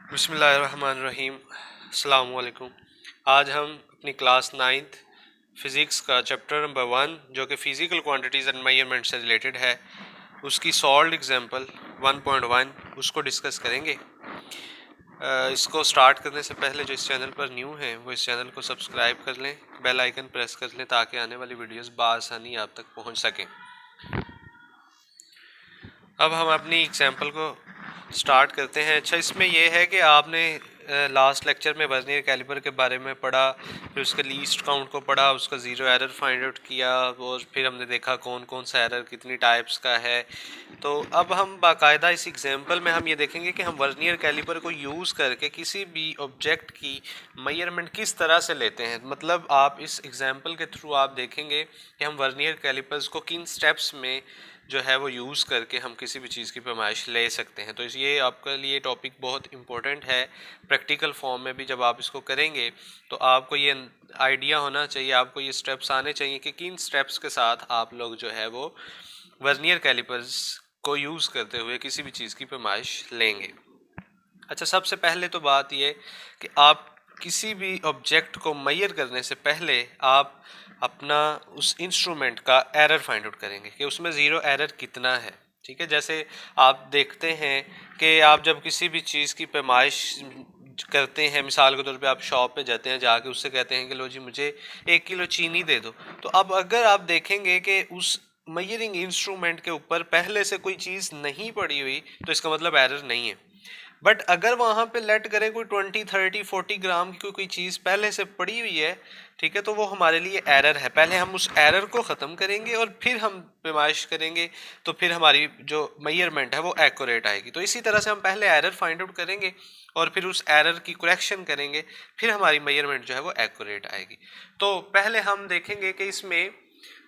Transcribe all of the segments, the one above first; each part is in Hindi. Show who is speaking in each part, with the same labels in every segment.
Speaker 1: बिस्मिल्लाहिर्रहमानिर्रहीम। अस्सलाम वालेकुम। आज हम अपनी क्लास 9th फिज़िक्स का चैप्टर नंबर 1 जो कि फ़िज़िकल क्वांटिटीज़ एंड मेजरमेंट से रिलेटेड है, उसकी सॉल्व्ड एग्जांपल 1.1 उसको डिस्कस करेंगे। इसको स्टार्ट करने से पहले जो इस चैनल पर न्यू हैं वो इस चैनल को सब्सक्राइब कर लें, बेल आइकन प्रेस कर लें ताकि आने वाली वीडियोस बआसानी आप तक पहुंच सकें। अब हम अपनी एग्जांपल को स्टार्ट करते हैं। अच्छा, इसमें यह है कि आपने लास्ट लेक्चर में वर्नियर कैलिपर के बारे में पढ़ा, फिर उसके लीस्ट काउंट को पढ़ा, उसका ज़ीरो एरर फाइंड आउट किया और फिर हमने देखा कौन कौन सा एरर कितनी टाइप्स का है। तो अब हम बाकायदा इस एग्जांपल में हम ये देखेंगे कि हम वर्नियर कैलिपर को यूज़ करके किसी भी ऑब्जेक्ट की मेजरमेंट किस तरह से लेते हैं। मतलब आप इस एग्जांपल के थ्रू आप देखेंगे कि हम वर्नियर कैलिपर्स को किन स्टेप्स में जो है वो यूज़ करके हम किसी भी चीज़ की पैमाइश ले सकते हैं। तो ये आपके लिए टॉपिक बहुत इम्पोर्टेंट है। प्रैक्टिकल फॉर्म में भी जब आप इसको करेंगे तो आपको ये आइडिया होना चाहिए, आपको ये स्टेप्स आने चाहिए कि किन स्टेप्स के साथ आप लोग जो है वो वर्नियर कैलिपर्स को यूज़ करते हुए किसी भी चीज़ की पैमाइश लेंगे। अच्छा, सबसे पहले तो बात ये कि आप किसी भी ऑब्जेक्ट को मेजर करने से पहले आप अपना उस इंस्ट्रूमेंट का एरर फाइंड आउट करेंगे कि उसमें ज़ीरो एरर कितना है। ठीक है, जैसे आप देखते हैं कि आप जब किसी भी चीज़ की पैमाइश करते हैं, मिसाल के तौर पे आप शॉप पे जाते हैं, जाके उससे कहते हैं कि लो जी मुझे 1 किलो चीनी दे दो। तो अब अगर आप देखेंगे कि उस मेजरिंग इंस्ट्रूमेंट के ऊपर पहले से कोई चीज़ नहीं पड़ी हुई तो इसका मतलब एरर नहीं है। बट अगर वहाँ पे लेट करें कोई 20, 30, 40 ग्राम की कोई चीज़ पहले से पड़ी हुई है, ठीक है, तो वो हमारे लिए एरर है। पहले हम उस एरर को ख़त्म करेंगे और फिर हम पैमाइश करेंगे, तो फिर हमारी जो मेजरमेंट है वो एक्यूरेट आएगी। तो इसी तरह से हम पहले एरर फाइंड आउट करेंगे और फिर उस एरर की करेक्शन करेंगे, फिर हमारी मेजरमेंट जो है वो एक्यूरेट आएगी। तो पहले हम देखेंगे कि इसमें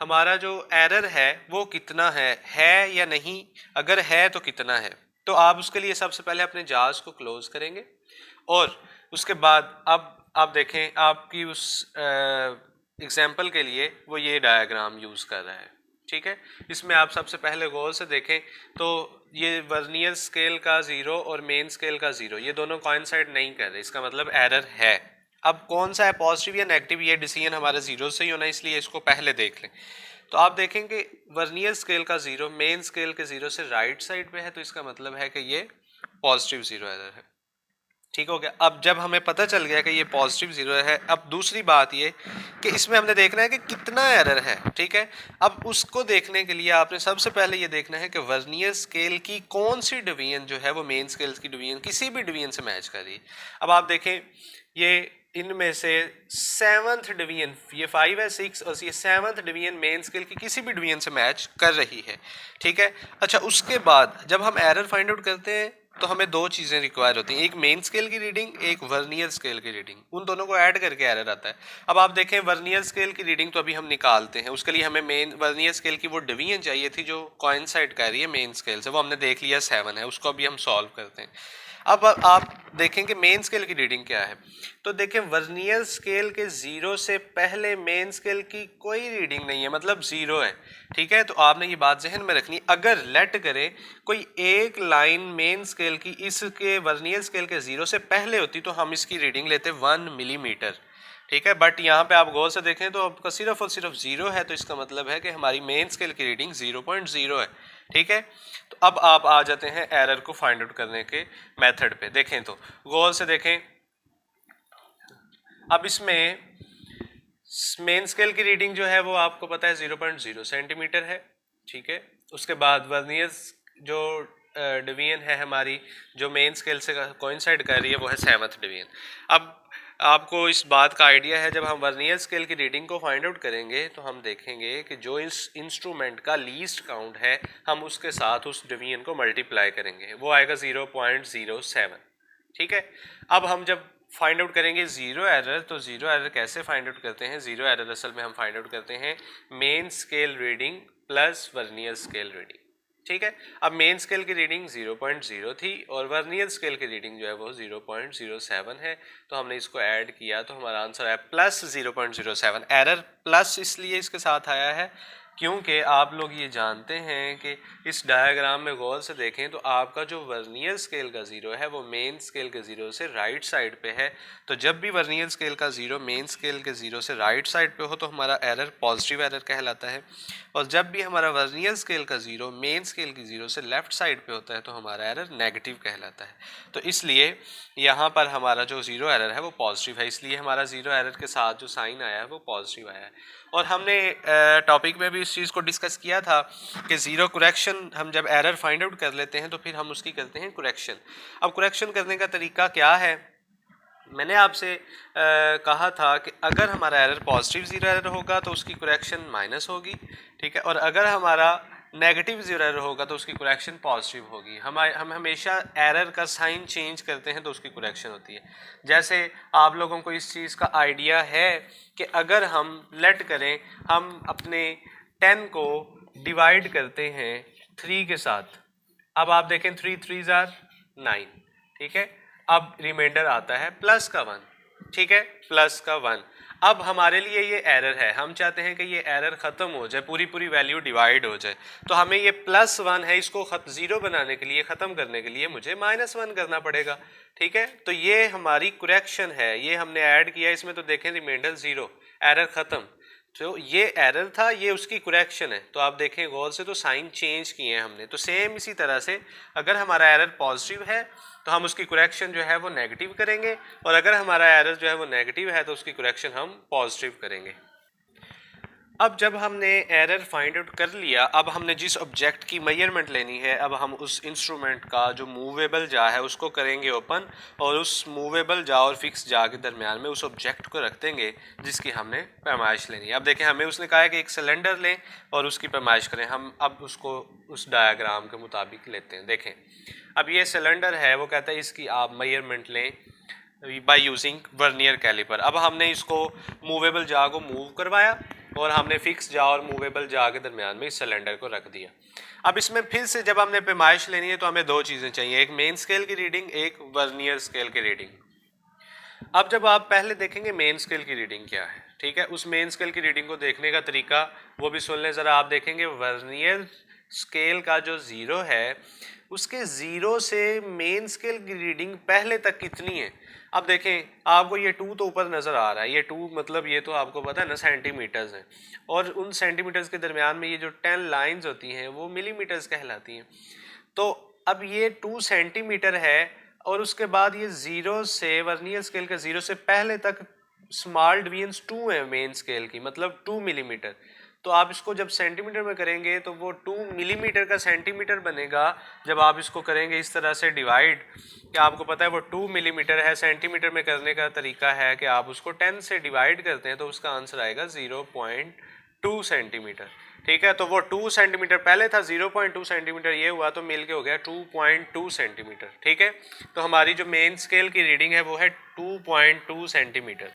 Speaker 1: हमारा जो एरर है वो कितना है या नहीं, अगर है तो कितना है। तो आप उसके लिए सबसे पहले अपने जार्स को क्लोज करेंगे और उसके बाद अब आप देखें आपकी उस एग्जाम्पल के लिए वो ये डायग्राम यूज़ कर रहा है। ठीक है, इसमें आप सबसे पहले गौर से देखें तो ये वर्नियर स्केल का ज़ीरो और मेन स्केल का ज़ीरो ये दोनों कोइंसाइड नहीं कर रहे, इसका मतलब एरर है। अब कौन सा है, पॉजिटिव या नेगेटिव, ये डिसीजन हमारा ज़ीरो से ही होना, इसलिए इसको पहले देख लें। तो आप देखेंगे वर्नियर स्केल का ज़ीरो मेन स्केल के ज़ीरो से राइट साइड पे है, तो इसका मतलब है कि ये पॉजिटिव ज़ीरो एरर है। ठीक हो गया। अब जब हमें पता चल गया कि ये पॉजिटिव ज़ीरो है, अब दूसरी बात ये कि इसमें हमने देखना है कि कितना एरर है। ठीक है, अब उसको देखने के लिए आपने सबसे पहले ये देखना है कि वर्नियर स्केल की कौन सी डिवीजन जो है वो मेन स्केल की डिवीजन किसी भी डिवीजन से मैच कर रही है। अब आप देखें ये इनमें से 7th डिवीजन, ये 5 है 6 और ये 7th डिवीजन मेन स्केल की किसी भी डिवीजन से मैच कर रही है। ठीक है, अच्छा, उसके बाद जब हम एरर फाइंड आउट करते हैं तो हमें दो चीज़ें रिक्वायर होती हैं, एक मेन स्केल की रीडिंग, एक वर्नियर स्केल की रीडिंग। उन दोनों को ऐड करके एरर आता है। अब आप देखें वर्नियर स्केल की रीडिंग तो अभी हम निकालते हैं, उसके लिए हमें मेन वर्नियर स्केल की वो डिवीजन चाहिए थी जो कोइंसाइड कर रही है मेन स्केल से, वो हमने देख लिया 7 है, उसको अभी हम सॉल्व करते हैं। अब आप देखें कि मेन स्केल की रीडिंग क्या है। तो देखें वर्नियर स्केल के ज़ीरो से पहले मेन स्केल की कोई रीडिंग नहीं है, मतलब ज़ीरो है। ठीक है, तो आपने ये बात जहन में रखनी। अगर लेट करें कोई एक लाइन मेन स्केल की इसके वर्नियर स्केल के ज़ीरो से पहले होती तो हम इसकी रीडिंग लेते 1 मिलीमीटर। ठीक है, बट यहाँ पे आप गौर से देखें तो आपका सिर्फ और सिर्फ ज़ीरो है, तो इसका मतलब है कि हमारी मेन स्केल की रीडिंग 0.0 है। ठीक है, तो अब आप आ जाते हैं एरर को फाइंड आउट करने के मेथड पे। देखें तो गौर से देखें, अब इसमें मेन स्केल की रीडिंग जो है वो आपको पता है 0.0 सेंटीमीटर है। ठीक है, उसके बाद वर्नियर जो डिवीजन है हमारी जो मेन स्केल से कोइंसाइड कर रही है वो है 7th डिवीजन। अब आपको इस बात का आइडिया है, जब हम वर्नियर स्केल की रीडिंग को फाइंड आउट करेंगे तो हम देखेंगे कि जो इस इंस्ट्रूमेंट का लीस्ट काउंट है हम उसके साथ उस डिवीजन को मल्टीप्लाई करेंगे, वो आएगा 0.07। ठीक है, अब हम जब फाइंड आउट करेंगे ज़ीरो एरर, तो ज़ीरो एरर कैसे फाइंड आउट करते हैं, ज़ीरो एरर असल में हम फाइंड आउट करते हैं main scale reading plus vernier scale reading. ठीक है, अब मेन स्केल की रीडिंग 0.0 थी और वर्नियर स्केल की रीडिंग जो है वो 0.07 है, तो हमने इसको ऐड किया तो हमारा आंसर है प्लस 0.07। एरर प्लस इसलिए इसके साथ आया है क्योंकि आप लोग ये जानते हैं कि इस डायग्राम में गौर से देखें तो आपका जो वर्नियर स्केल का ज़ीरो है वो मेन स्केल के ज़ीरो से राइट साइड पे है। तो जब भी वर्नियर स्केल का ज़ीरो मेन स्केल के ज़ीरो से राइट साइड पे हो तो हमारा एरर पॉजिटिव एरर कहलाता है, और जब भी हमारा वर्नियर स्केल का ज़ीरो मेन स्केल की ज़ीरो से लेफ़्ट साइड पे होता है तो हमारा एरर नेगेटिव कहलाता है। तो इसलिए यहाँ पर हमारा जो ज़ीरो एरर है वो पॉजिटिव है, इसलिए हमारा ज़ीरो एरर के साथ जो साइन आया है वो पॉजिटिव आया है। और हमने टॉपिक में भी इस चीज़ को डिस्कस किया था कि ज़ीरो करेक्शन, हम जब एरर फाइंड आउट कर लेते हैं तो फिर हम उसकी करते हैं करेक्शन। अब करेक्शन करने का तरीका क्या है, मैंने आपसे कहा था कि अगर हमारा एरर पॉजिटिव ज़ीरो एरर होगा तो उसकी करेक्शन माइनस होगी, ठीक है, और अगर हमारा नेगेटिव ज़ीरो एरर होगा तो उसकी करेक्शन पॉजिटिव होगी। हम हमेशा एरर का साइन चेंज करते हैं तो उसकी करेक्शन होती है। जैसे आप लोगों को इस चीज़ का आइडिया है कि अगर हम लेट करें, हम अपने 10 को डिवाइड करते हैं 3 के साथ, अब आप देखें 3 3 जार 9, ठीक है, अब रिमाइंडर आता है प्लस का 1, ठीक है, प्लस का 1। अब हमारे लिए ये एरर है, हम चाहते हैं कि ये एरर ख़त्म हो जाए, पूरी पूरी वैल्यू डिवाइड हो जाए, तो हमें ये +1 है, इसको ज़ीरो बनाने के लिए, ख़त्म करने के लिए मुझे -1 करना पड़ेगा, ठीक है। तो ये हमारी करेक्शन है, ये हमने ऐड किया इसमें, तो देखें रिमाइंडर 0, एरर ख़त्म। तो ये एरर था, ये उसकी करेक्शन है। तो आप देखें गौर से, तो साइन चेंज किए हैं हमने। तो सेम इसी तरह से अगर हमारा एरर पॉजिटिव है तो हम उसकी करेक्शन जो है वो नेगेटिव करेंगे, और अगर हमारा एरर जो है वो नेगेटिव है तो उसकी करेक्शन हम पॉजिटिव करेंगे। अब जब हमने एरर फाइंड आउट कर लिया, अब हमने जिस ऑब्जेक्ट की मेजरमेंट लेनी है, अब हम उस इंस्ट्रूमेंट का जो मूवेबल जा है उसको करेंगे ओपन, और उस मूवेबल जा और फिक्स जा के दरमियान में उस ऑब्जेक्ट को रख देंगे जिसकी हमने पैमाइश लेनी है। अब देखें, हमें उसने कहा है कि एक सिलेंडर लें और उसकी पैमाइश करें। हम अब उसको उस डायग्राम के मुताबिक लेते हैं। देखें, अब ये सिलेंडर है, वो कहता है इसकी आप मेजरमेंट लें बाय यूजिंग वर्नियर कैलिपर। अब हमने इसको मूवेबल जा को मूव करवाया और हमने फिक्स जा और मूवेबल जा के दरमियान में इस सिलेंडर को रख दिया। अब इसमें फिर से जब हमने पैमाइश लेनी है तो हमें दो चीज़ें चाहिए, एक मेन स्केल की रीडिंग, एक वर्नियर स्केल की रीडिंग। अब जब आप पहले देखेंगे मेन स्केल की रीडिंग क्या है, ठीक है, उस मेन स्केल की रीडिंग को देखने का तरीका वो भी सुन लें ज़रा। आप देखेंगे वर्नियर स्केल का जो ज़ीरो है उसके ज़ीरो से मेन स्केल की रीडिंग पहले तक कितनी है। अब देखें, आपको ये 2 तो ऊपर नज़र आ रहा है, ये 2 मतलब ये तो आपको पता है ना सेंटीमीटर्स हैं, और उन सेंटीमीटर्स के दरमियान में ये जो 10 लाइंस होती हैं वो मिलीमीटर्स कहलाती हैं। तो अब ये 2 सेंटीमीटर है, और उसके बाद ये ज़ीरो से वर्नियर स्केल के ज़ीरो से पहले तक स्मॉल डिवीजन्स 2 है मेन स्केल की, मतलब 2 मिलीमीटर। तो आप इसको जब सेंटीमीटर में करेंगे तो वो 2 मिलीमीटर का सेंटीमीटर बनेगा। जब आप इसको करेंगे इस तरह से डिवाइड, कि आपको पता है वो 2 मिलीमीटर है, सेंटीमीटर में करने का तरीका है कि आप उसको 10 से डिवाइड करते हैं तो उसका आंसर आएगा 0.2 सेंटीमीटर, ठीक है। तो वो 2 सेंटीमीटर पहले था, 0.2 सेंटीमीटर ये हुआ, तो मिल के हो गया 2.2 सेंटीमीटर, ठीक है। तो हमारी जो मेन स्केल की रीडिंग है वो है 2.2 सेंटीमीटर।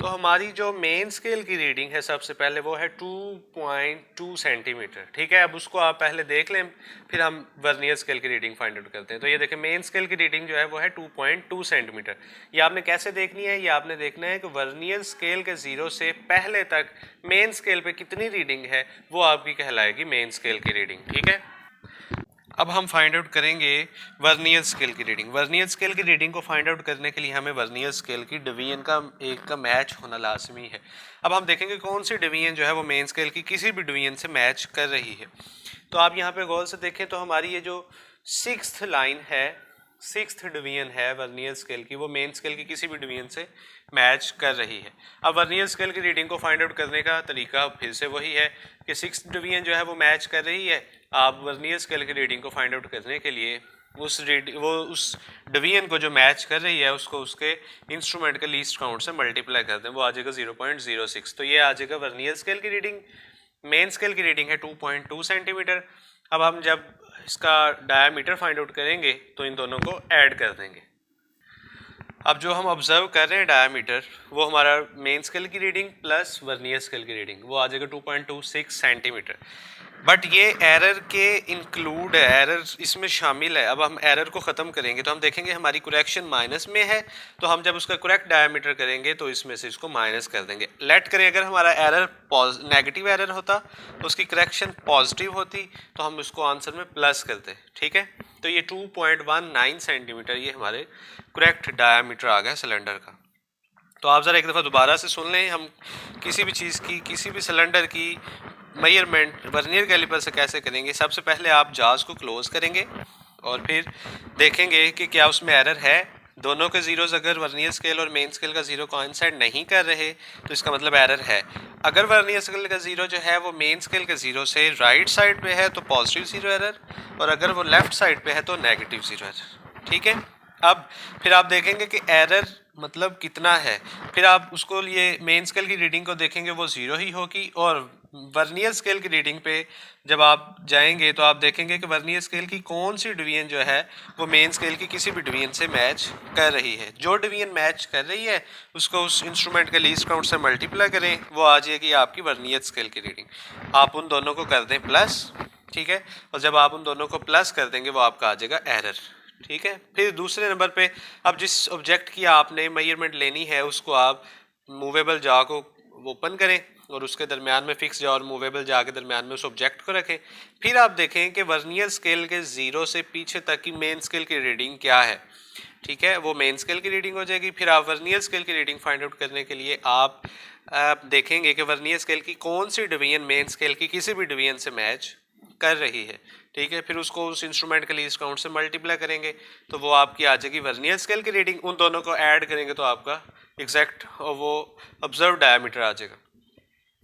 Speaker 1: तो हमारी जो मेन स्केल की रीडिंग है सबसे पहले वो है 2.2 सेंटीमीटर, ठीक है। अब उसको आप पहले देख लें, फिर हम वर्नियर स्केल की रीडिंग फाइंड आउट करते हैं। तो ये देखें, मेन स्केल की रीडिंग जो है वो है 2.2 सेंटीमीटर। ये आपने कैसे देखनी है, ये आपने देखना है कि वर्नियर स्केल के ज़ीरो से पहले तक मेन स्केल पे कितनी रीडिंग है वो आपकी कहलाएगी मेन स्केल की रीडिंग, ठीक है। अब हम फाइंड आउट करेंगे वर्नियर स्केल की रीडिंग। वर्नियर स्केल की रीडिंग को फाइंड आउट करने के लिए हमें वर्नियर स्केल की डिवीजन का एक का मैच होना लाजमी है। अब हम देखेंगे कौन सी डिवीजन जो है वो मेन स्केल की किसी भी डिवीजन से मैच कर रही है। तो आप यहाँ पे गौर से देखें तो हमारी ये जो 6th लाइन है, 6th डिवीजन है वर्नियर स्केल की, वो मेन स्केल की किसी भी डिवीजन से मैच कर रही है। अब वर्नियर स्केल की रीडिंग को फाइंड आउट करने का तरीका फिर से वही है कि 6th डिवीजन जो है वो मैच कर रही है। आप वर्नियर स्केल की रीडिंग को फाइंड आउट करने के लिए उस डिवीजन को जो मैच कर रही है उसको उसके इंस्ट्रूमेंट के लीस्ट काउंट से मल्टीप्लाई कर दें, वो आ जाएगा 0.06। तो ये आ जाएगा वर्नियर स्केल की रीडिंग। मेन स्केल की रीडिंग है 2.2 सेंटीमीटर। अब हम जब इसका डायामीटर फाइंड आउट करेंगे तो इन दोनों को ऐड कर देंगे। अब जो हम ऑब्जर्व कर रहे हैं डायामीटर, वो हमारा मेन स्केल की रीडिंग प्लस वर्नियर स्केल की रीडिंग, वो आ जाएगा 2.26 सेंटीमीटर। बट ये एरर के इंक्लूड है, एरर इसमें शामिल है। अब हम एरर को ख़त्म करेंगे तो हम देखेंगे हमारी करेक्शन माइनस में है, तो हम जब उसका करेक्ट डायमीटर करेंगे तो इसमें से इसको माइनस कर देंगे। लेट करें अगर हमारा एरर नेगेटिव एरर होता तो उसकी करेक्शन पॉजिटिव होती तो हम उसको आंसर में प्लस करते, ठीक है। तो ये 2.19 सेंटीमीटर ये हमारे करेक्ट डायमीटर आ गया सिलेंडर का। तो आप ज़रा एक दफ़ा दोबारा से सुन लें, हम किसी भी चीज़ की, किसी भी सिलेंडर की मेजरमेंट वर्नियर कैलिपर से कैसे करेंगे। सबसे पहले आप जाज को क्लोज करेंगे और फिर देखेंगे कि क्या उसमें एरर है। दोनों के ज़ीरोज़ अगर वर्नियर स्केल और मेन स्केल का ज़ीरो कोइंसाइड नहीं कर रहे तो इसका मतलब एरर है। अगर वर्नियर स्केल का ज़ीरो जो है वो मेन स्केल के ज़ीरो से राइट साइड पे है तो पॉजिटिव ज़ीरो एरर, और अगर वो लेफ़्ट साइड पे है तो नेगेटिव ज़ीरो एरर, ठीक है। अब फिर आप देखेंगे कि एरर मतलब कितना है, फिर आप उसको ये मेन स्केल की रीडिंग को देखेंगे वो ज़ीरो ही होगी, और वर्नियर स्केल की रीडिंग पे जब आप जाएंगे तो आप देखेंगे कि वर्नियर स्केल की कौन सी डिवीजन जो है वो मेन स्केल की किसी भी डिवीजन से मैच कर रही है। जो डिवीजन मैच कर रही है उसको उस इंस्ट्रूमेंट के लीस्ट काउंट से मल्टीप्लाई करें, वो आ जाएगी आपकी वर्नियर स्केल की रीडिंग। आप उन दोनों को कर दें प्लस, ठीक है, और जब आप उन दोनों को प्लस कर देंगे वो आपका आ जाएगा एरर, ठीक है। फिर दूसरे नंबर पे अब जिस ऑब्जेक्ट की आपने मेजरमेंट लेनी है उसको आप मूवेबल जा को ओपन करें और उसके दरमियान में फिक्स जा और मूवेबल जा के दरमियान में उस ऑब्जेक्ट को रखें। फिर आप देखें कि वर्नियर स्केल के ज़ीरो से पीछे तक की मेन स्केल की रीडिंग क्या है, ठीक है, वो मेन स्केल की रीडिंग हो जाएगी। फिर आप वर्नियर स्केल की रीडिंग फाइंड आउट करने के लिए आप देखेंगे कि वर्नियर स्केल की कौन सी डिवीजन मेन स्केल की किसी भी डिवीजन से मैच कर रही है, ठीक है। फिर उसको उस इंस्ट्रूमेंट के लीस्ट काउंट से मल्टीप्लाई करेंगे तो वो आपकी आ जाएगी वर्नियर स्केल की रीडिंग। उन दोनों को ऐड करेंगे तो आपका एग्जैक्ट वो ऑब्जर्व डायमीटर आ जाएगा।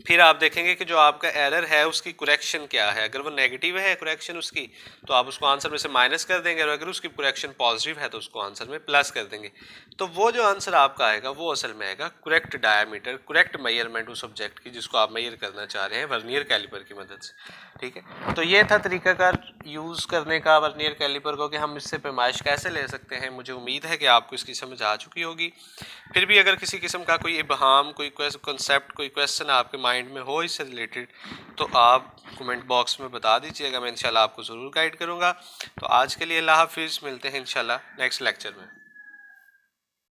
Speaker 1: फिर आप देखेंगे कि जो आपका एरर है उसकी करेक्शन क्या है। अगर वो नेगेटिव है करेक्शन उसकी तो आप उसको आंसर में से माइनस कर देंगे, और अगर उसकी करेक्शन पॉजिटिव है तो उसको आंसर में प्लस कर देंगे। तो वो जो आंसर आपका आएगा वो असल में आएगा करेक्ट डायमीटर, करेक्ट मेजरमेंट उस ऑब्जेक्ट की जिसको आप मेजर करना चाह रहे हैं वर्नियर कैलिपर की मदद से, ठीक है। तो ये था तरीकाकार यूज़ करने का वर्नियर कैलिपर को कि हम इससे पैमाइश कैसे ले सकते हैं। मुझे उम्मीद है कि आपको इसकी समझ आ चुकी होगी। फिर भी अगर किसी किस्म का कोई इबहाम, कोई कॉन्सेप्ट, कोई क्वेश्चन आपके माइंड में हो इससे रिलेटेड तो आप कमेंट बॉक्स में बता दीजिएगा, मैं इंशाल्लाह आपको ज़रूर गाइड करूँगा। तो आज के लिए अल्लाह हाफिज़, मिलते हैं इंशाल्लाह नेक्स्ट लेक्चर में।